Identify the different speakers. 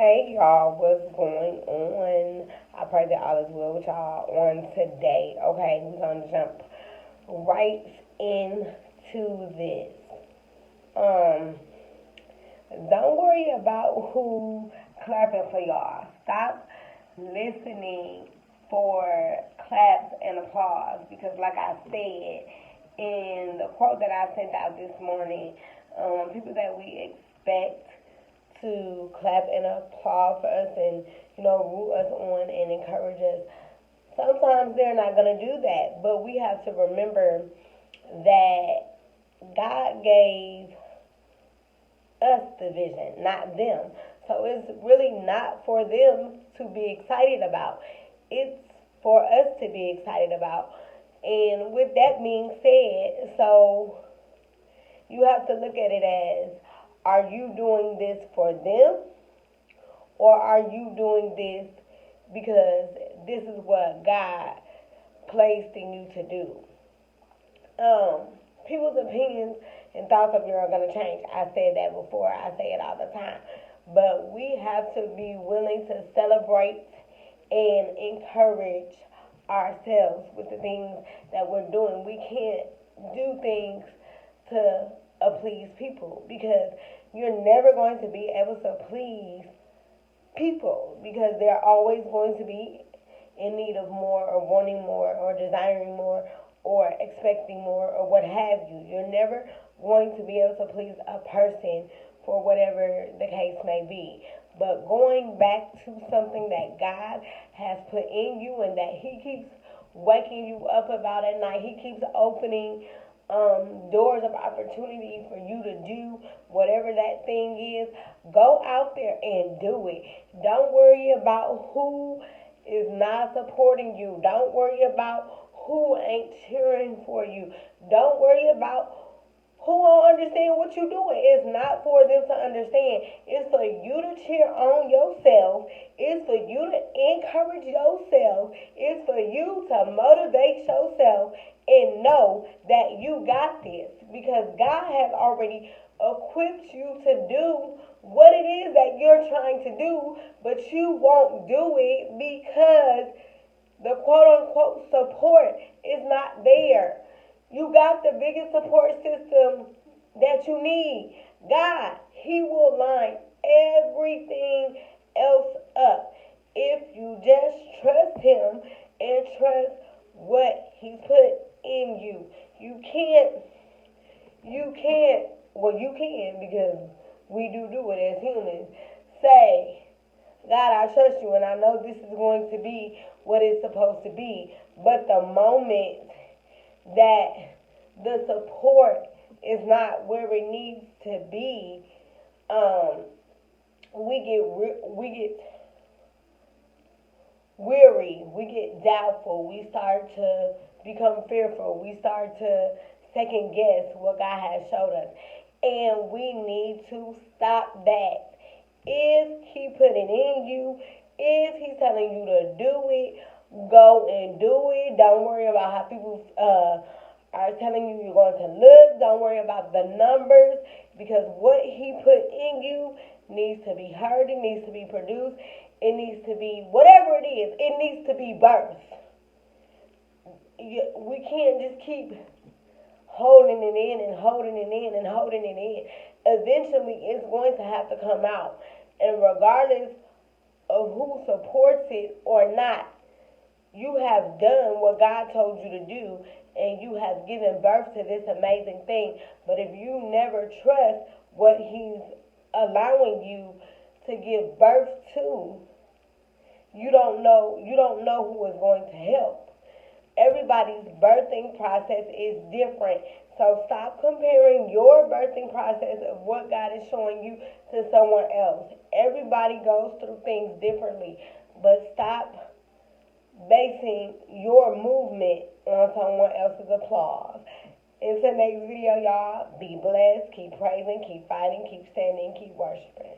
Speaker 1: Hey y'all, what's going on? I pray that all is well with y'all on today. Okay, we're gonna jump right into this. Um, don't worry about who clapping for y'all. Stop listening for claps and applause because, like I said in the quote that I sent out this morning, people that we expect to clap and applaud for us and root us on and encourage us. Sometimes they're not going to do that, but we have to remember that God gave us the vision, not them. So it's really not for them to be excited about. It's for us to be excited about. And with that being said, so you have to look at it as, are you doing this for them, or are you doing this because this is what God placed in you to do? People's opinions and thoughts of you are going to change. I said that before. I say it all the time. But we have to be willing to celebrate and encourage ourselves with the things that we're doing. We can't do things to please people because you're never going to be able to please people because they're always going to be in need of more or wanting more or desiring more or expecting more or what have you. You're never going to be able to please a person for whatever the case may be. But going back to something that God has put in you and that He keeps waking you up about at night, He keeps opening doors of opportunity for you to do whatever that thing is. Go out there and do it. Don't worry about who is not supporting you. Don't worry about who ain't cheering for you. Don't worry about who don't understand what you're doing. It's not for them to understand. It's for you to cheer on yourself. It's for you to encourage yourself. It's for you to motivate yourself and know that you got this because God has already equipped you to do what it is that you're trying to do, but you won't do it because the quote-unquote support is not there. You got the biggest support system that you need. God, He will line everything else up if you just trust Him and trust what He put in you. You can because we do it as humans. Say, God, I trust you and I know this is going to be what it's supposed to be. But the moment that the support is not where it needs to be, we get weary, we get doubtful, we start to become fearful, we start to second guess what God has showed us. And we need to stop that. If He put it in you, if He's telling you to do it, go and do it. Don't worry about how people are telling you you're going to look. Don't worry about the numbers because what He put in you needs to be heard. It needs to be produced. It needs to be whatever it is. It needs to be birthed. We can't just keep holding it in and holding it in and holding it in. Eventually, it's going to have to come out. And regardless of who supports it or not, you have done what God told you to do and you have given birth to this amazing thing. But if you never trust what He's allowing you to give birth to, you don't know who is going to help. Everybody's birthing process is different. So stop comparing your birthing process of what God is showing you to someone else. Everybody goes through things differently. But stop basing your movement on someone else's applause. Until next video, y'all, be blessed, keep praising, keep fighting, keep standing, keep worshiping.